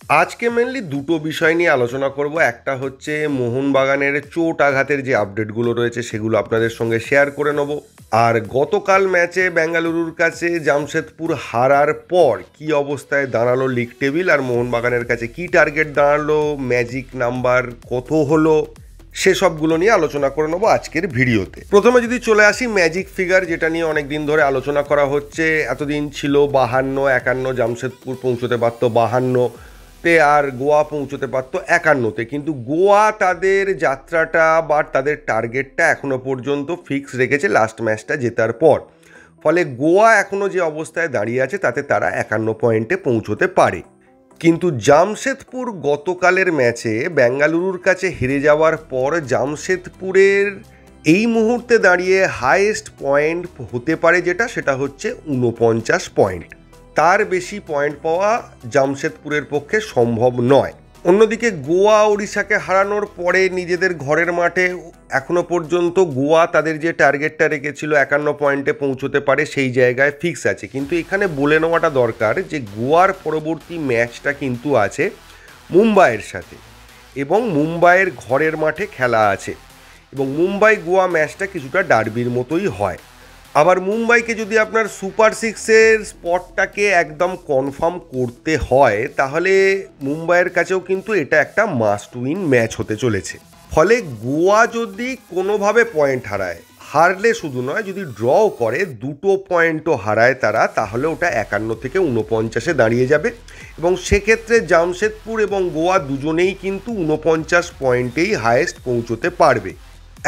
আজকে মেনলি দুটো বিষয় নিয়ে আলোচনা করব। একটা হচ্ছে মোহনবাগানের চোট আঘাতের যে আপডেটগুলো রয়েছে সেগুলো আপনাদের সঙ্গে শেয়ার করে নেব। আর গতকাল ম্যাচে বেঙ্গালুরুর কাছে জামশেদপুর হারার পর কি অবস্থায় দাঁড়ালো লিগ টেবিল, আর মোহনবাগানের কাছে কি টার্গেট দাঁড়ালো, ম্যাজিক নাম্বার কত হলো, সেসবগুলো নিয়ে আলোচনা করে নেবো আজকের ভিডিওতে। প্রথমে যদি চলে আসি ম্যাজিক ফিগার, যেটা নিয়ে অনেক দিন ধরে আলোচনা করা হচ্ছে। এতদিন ছিল 52-51, জামশেদপুর পৌঁছতে পারত 52-তে আর গোয়া পৌঁছতে পারত 51-তে, কিন্তু গোয়া তাদের যাত্রাটা বা তাদের টার্গেটটা এখনো পর্যন্ত ফিক্স রেখেছে লাস্ট ম্যাচটা জেতার পর। ফলে গোয়া এখনো যে অবস্থায় দাঁড়িয়ে আছে তাতে তারা 51 পয়েন্টে পৌঁছতে পারে। কিন্তু জামশেদপুর গতকালের ম্যাচে বেঙ্গালুরুর কাছে হেরে যাওয়ার পর জামশেদপুরের এই মুহূর্তে দাঁড়িয়ে হাইয়েস্ট পয়েন্ট হতে পারে সেটা হচ্ছে 49 পয়েন্ট। তার বেশি পয়েন্ট পাওয়া জামশেদপুরের পক্ষে সম্ভব নয়। অন্যদিকে গোয়া ওড়িশাকে হারানোর পরে নিজেদের ঘরের মাঠে এখনো পর্যন্ত গোয়া তাদের যে টার্গেটটা রেখেছিল 51 পয়েন্টে পৌঁছতে পারে সেই জায়গায় ফিক্স আছে। কিন্তু এখানে বলে নেওয়াটা দরকার যে গোয়ার পরবর্তী ম্যাচটা কিন্তু আছে মুম্বাইয়ের সাথে, এবং মুম্বাইয়ের ঘরের মাঠে খেলা আছে, এবং মুম্বাই গোয়া ম্যাচটা কিছুটা ডার্বির মতোই হয়। আবার মুম্বাইকে যদি আপনার সুপার সিক্সের স্পটটাকে একদম কনফার্ম করতে হয় তাহলে মুম্বাইয়ের কাছেও কিন্তু এটা একটা মাস্ট উইন ম্যাচ হতে চলেছে। ফলে গোয়া যদি কোনোভাবে পয়েন্ট হারায়, হারলে শুধু নয়, যদি ড্রও করে, দুটো পয়েন্টও হারায় তারা, তাহলে ওটা 51 থেকে 49-এ দাঁড়িয়ে যাবে, এবং সেক্ষেত্রে জামশেদপুর এবং গোয়া দুজনেই কিন্তু 49 পয়েন্টেই হায়েস্ট পৌঁছতে পারবে।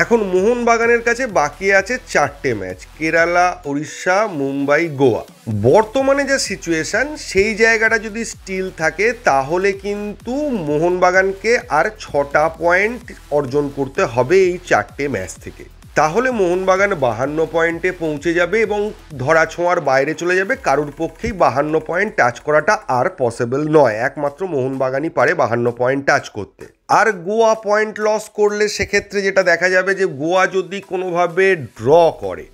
এখন মোহনবাগানের কাছে বাকি আছে 4টে ম্যাচ: কেরালা, উড়িষ্যা, মুম্বাই, গোয়া। বর্তমানে যে সিচুয়েশন সেই জায়গাটা যদি স্টিল থাকে তাহলে কিন্তু মোহনবাগানকে আর 6টা পয়েন্ট অর্জন করতে হবে এই 4টে ম্যাচ থেকে। তাহলে মোহনবাগান 52 পয়েন্টে পৌঁছে যাবে এবং ধরাছোঁয়ার বাইরে চলে যাবে। কারুর পক্ষেই 52 পয়েন্ট টাচ করাটা আর পসিবল নয়, একমাত্র মোহনবাগানই পারে 52 পয়েন্ট টাচ করতে। আর গোয়া পয়েন্ট লস করলে সেক্ষেত্রে যেটা দেখা যাবে যে গোয়া যদি কোনোভাবে ড্র করে,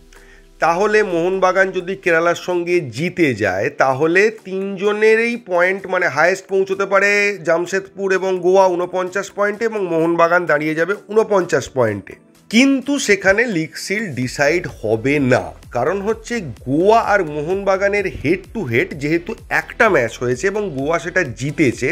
তাহলে মোহনবাগান যদি কেরালার সঙ্গে জিতে যায় তাহলে তিনজনেরই পয়েন্ট মানে হায়েস্ট পৌঁছতে পারে জামশেদপুর এবং গোয়া 49 পয়েন্টে, এবং মোহনবাগান দাঁড়িয়ে যাবে 49 পয়েন্টে। কিন্তু সেখানে লিগ সিল ডিসাইড হবে না, কারণ হচ্ছে গোয়া আর মোহনবাগানের হেড টু হেড যেহেতু একটা ম্যাচ হয়েছে এবং গোয়া সেটা জিতেছে,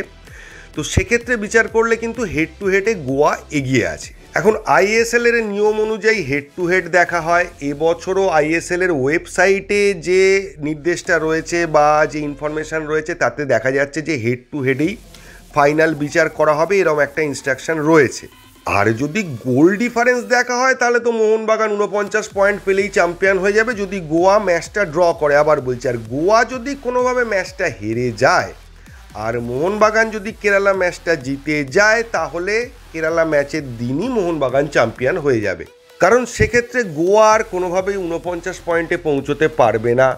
তো সেক্ষেত্রে বিচার করলে কিন্তু হেড টু হেডে গোয়া এগিয়ে আছে। এখন আইএসএল এর নিয়ম অনুযায়ী হেড টু হেড দেখা হয়। এবছরও আইএসএল এর ওয়েবসাইটে যে নির্দেশটা রয়েছে বা যে ইনফরমেশান রয়েছে তাতে দেখা যাচ্ছে যে হেড টু হেডেই ফাইনাল বিচার করা হবে, এরকম একটা ইনস্ট্রাকশন রয়েছে। আর যদি গোল ডিফারেন্স দেখা হয় তাহলে তো মোহনবাগান 49 পয়েন্ট পেলেই চ্যাম্পিয়ন হয়ে যাবে যদি গোয়া ম্যাচটা ড্র করে। আবার বলছি, আর গোয়া যদি কোনোভাবে ম্যাচটা হেরে যায় আর মোহনবাগান যদি কেরালা ম্যাচটা জিতে যায় তাহলে কেরালা ম্যাচের দিনই মোহনবাগান চ্যাম্পিয়ন হয়ে যাবে, কারণ সেক্ষেত্রে গোয়া আর কোনোভাবেই 49 পয়েন্টে পৌঁছতে পারবে না।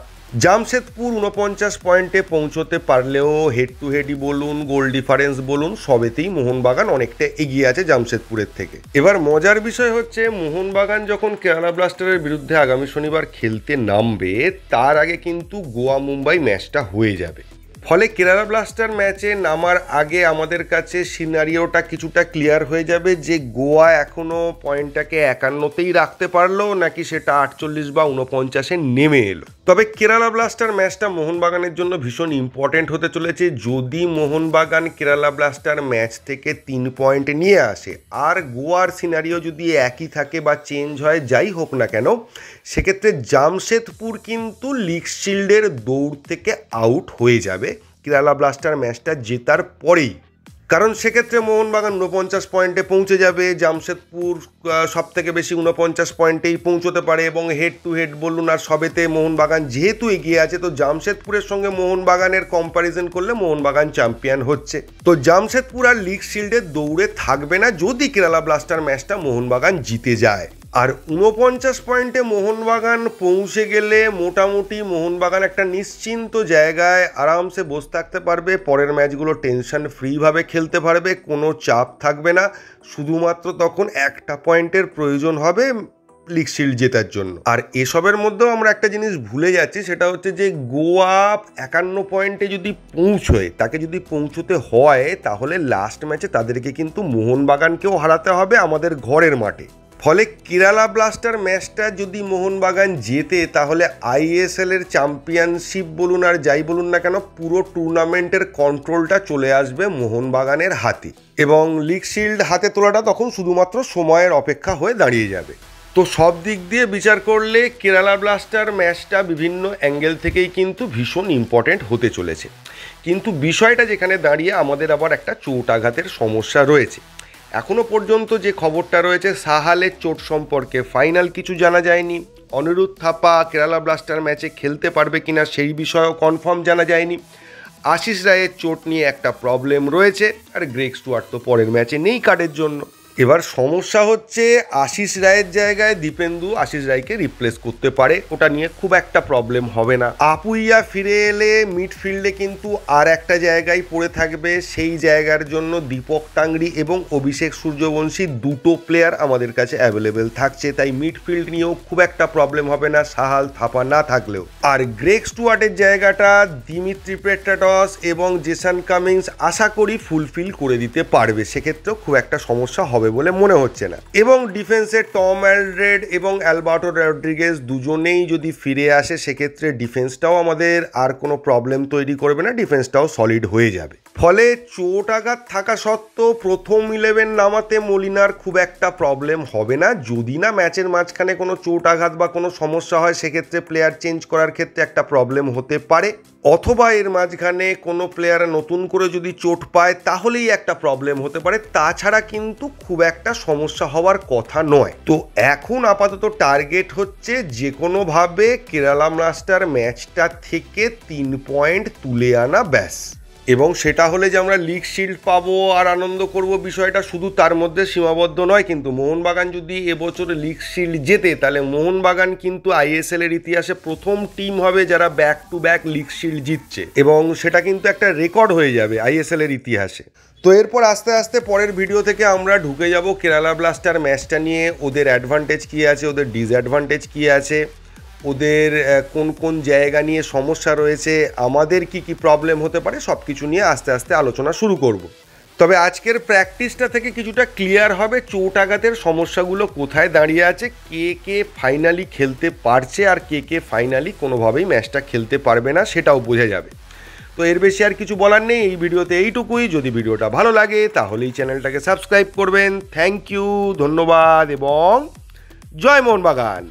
জামশেদপুর 49 পয়েন্টে পৌঁছতে পারলেও হেড টু হেডই বলুন, গোল ডিফারেন্স বলুন, সবেতেই মোহনবাগান অনেকটা এগিয়ে আছে জামশেদপুরের থেকে। এবার মজার বিষয় হচ্ছে মোহনবাগান যখন কেরালা ব্লাস্টারের বিরুদ্ধে আগামী শনিবার খেলতে নামবে তার আগে কিন্তু গোয়া মুম্বাই ম্যাচটা হয়ে যাবে। ফলে কেরালা ব্লাস্টার ম্যাচে নামার আগে আমাদের কাছে সিনারিওটা কিছুটা ক্লিয়ার হয়ে যাবে যে গোয়া এখনও পয়েন্টটাকে 51তেই রাখতে পারলো নাকি সেটা 48 বা 49-এ নেমে এলো। তবে কেরালা ব্লাস্টার ম্যাচটা মোহনবাগানের জন্য ভীষণ ইম্পর্টেন্ট হতে চলেছে। যদি মোহনবাগান কেরালা ব্লাস্টার ম্যাচ থেকে 3 পয়েন্ট নিয়ে আসে আর গোয়ার সিনারিও যদি একই থাকে বা চেঞ্জ হয়, যাই হোক না কেন, সেক্ষেত্রে জামশেদপুর কিন্তু লিগ শিল্ডের দৌড় থেকে আউট হয়ে যাবে কেরালা ব্লাস্টার ম্যাচটা জেতার পরেই, কারণ সেক্ষেত্রে মোহনবাগান 49 পয়েন্টে পৌঁছে যাবে, জামশেদপুর সব থেকে বেশি 49 পয়েন্টেই পৌঁছতে পারে, এবং হেড টু হেড বলুন আর সবেতে মোহনবাগান যেহেতু এগিয়ে আছে, তো জামশেদপুরের সঙ্গে মোহনবাগানের কম্প্যারিজন করলে মোহনবাগান চ্যাম্পিয়ন হচ্ছে। তো জামশেদপুর আর লিগ শিল্ডের দৌড়ে থাকবে না যদি কেরালা ব্লাস্টার ম্যাচটা মোহনবাগান জিতে যায়। আর 49 পয়েন্টে মোহনবাগান পৌঁছে গেলে মোটামুটি মোহনবাগান একটা নিশ্চিন্ত জায়গায় আরামসে বসে থাকতে পারবে, পরের ম্যাচগুলো টেনশন ফ্রিভাবে খেলতে পারবে, কোনো চাপ থাকবে না। শুধুমাত্র তখন একটা পয়েন্টের প্রয়োজন হবে লিগ শিল্ড জেতার জন্য। আর এসবের মধ্যেও আমরা একটা জিনিস ভুলে যাচ্ছি, সেটা হচ্ছে যে গোয়া 51 পয়েন্টে যদি পৌঁছয়, তাকে যদি পৌঁছতে হয় তাহলে লাস্ট ম্যাচে তাদেরকে কিন্তু মোহনবাগানকেও হারাতে হবে আমাদের ঘরের মাঠে। ফলে কেরালা ব্লাস্টার ম্যাচটা যদি মোহনবাগান জেতে তাহলে আইএসএলের চ্যাম্পিয়নশিপ বলুন আর যাই বলুন না কেন, পুরো টুর্নামেন্টের কন্ট্রোলটা চলে আসবে মোহনবাগানের হাতে এবং লিগ শিল্ড হাতে তোলাটা তখন শুধুমাত্র সময়ের অপেক্ষা হয়ে দাঁড়িয়ে যাবে। তো সব দিক দিয়ে বিচার করলে কেরালা ব্লাস্টার ম্যাচটা বিভিন্ন অ্যাঙ্গেল থেকেই কিন্তু ভীষণ ইম্পর্টেন্ট হতে চলেছে। কিন্তু বিষয়টা যেখানে দাঁড়িয়ে আমাদের আবার একটা চোট আঘাতের সমস্যা রয়েছে। এখনও পর্যন্ত যে খবরটা রয়েছে সাহালের চোট সম্পর্কে ফাইনাল কিছু জানা যায়নি। অনিরুদ্ধ থাপা কেরালা ব্লাস্টার ম্যাচে খেলতে পারবে কিনা সেই বিষয়েও কনফার্ম জানা যায়নি। আশিস রায়ের চোট নিয়ে একটা প্রবলেম রয়েছে, আর গ্রেগ স্টুয়ার্ট তো পরের ম্যাচে নেই কার্ডের জন্য। এবার সমস্যা হচ্ছে আশিস রায়ের জায়গায় দীপেন্দু আশিস রায়কে রিপ্লেস করতে পারে, ওটা নিয়ে খুব একটা প্রবলেম হবে না। আপুইয়া ফিরে এলে মিডফিল্ডে কিন্তু আর একটা জায়গায় পড়ে থাকবে, সেই জায়গার জন্য দীপক টাংরি এবং অভিষেক সূর্যবংশী দুটো প্লেয়ার আমাদের কাছে অ্যাভেলেবেল থাকছে, তাই মিডফিল্ড নিয়েও খুব একটা প্রবলেম হবে না সাহাল থাপা না থাকলেও। আর গ্রেগ স্টুয়ার্টের জায়গাটা দিমিত্রি পেট্রাটস এবং জেসন কামিংস আশা করি ফুলফিল করে দিতে পারবে, সেক্ষেত্রেও খুব একটা সমস্যা হবে বলে মনে হচ্ছে না। এবং ডিফেন্সে টম অ্যালড্রেড এবং অ্যালবার্টো রড্রিগেজ দুজনেই যদি ফিরে আসে সেক্ষেত্রে ডিফেন্সটাও আমাদের আর কোনো প্রবলেম তৈরি করবে না, ডিফেন্সটাও সলিড হয়ে যাবে। ফলে চোট আঘাত থাকা সত্ত্বেও প্রথম 11 নামাতে মলিনার খুব একটা প্রবলেম হবে না। যদি না ম্যাচের মাঝখানে কোনো চোট আঘাত বা কোনো সমস্যা হয় সেক্ষেত্রে প্লেয়ার চেঞ্জ করার ক্ষেত্রে একটা প্রবলেম হতে পারে, অথবা এর মাঝখানে কোনো প্লেয়ার নতুন করে যদি চোট পায় তাহলেই একটা প্রবলেম হতে পারে। তাছাড়া কিন্তু খুব একটা সমস্যা হওয়ার কথা নয়। তো এখন আপাতত টার্গেট হচ্ছে যে কোনোভাবে কেরালা ব্লাস্টার ম্যাচটা থেকে 3 পয়েন্ট তুলে আনা, ব্যাস। এবং সেটা হলে যে আমরা লিগ শিল্ড পাবো আর আনন্দ করব, বিষয়টা শুধু তার মধ্যে সীমাবদ্ধ নয়। কিন্তু মোহনবাগান যদি এবছর লিগ শিল্ড জেতে তাহলে মোহনবাগান কিন্তু আইএসএলের ইতিহাসে প্রথম টিম হবে যারা back to back league shield জিতছে, এবং সেটা কিন্তু একটা রেকর্ড হয়ে যাবে আইএসএলের ইতিহাসে। তো এরপর আস্তে আস্তে পরের ভিডিও থেকে আমরা ঢুকে যাব কেরালা ব্লাস্টার ম্যাচটা নিয়ে, ওদের অ্যাডভান্টেজ কী আছে, ওদের ডিসঅ্যাডভান্টেজ কী আছে, ওদের কোন কোন জায়গা নিয়ে সমস্যা রয়েছে, আমাদের কি কি প্রবলেম হতে পারে, সব কিছু নিয়ে আস্তে আস্তে আলোচনা শুরু করব। তবে আজকের প্র্যাকটিসটা থেকে কিছুটা ক্লিয়ার হবে চোট আঘাতের সমস্যাগুলো কোথায় দাঁড়িয়ে আছে, কে কে ফাইনালি খেলতে পারছে আর কে কে ফাইনালি কোনোভাবেই ম্যাচটা খেলতে পারবে না, সেটাও বোঝা যাবে। তো এর বেশি আর কিছু বলার নেই এই ভিডিওতে, এইটুকুই। যদি ভিডিওটা ভালো লাগে তাহলে এই চ্যানেলটাকে সাবস্ক্রাইব করবেন। থ্যাংক ইউ, ধন্যবাদ এবং জয় মোহনবাগান।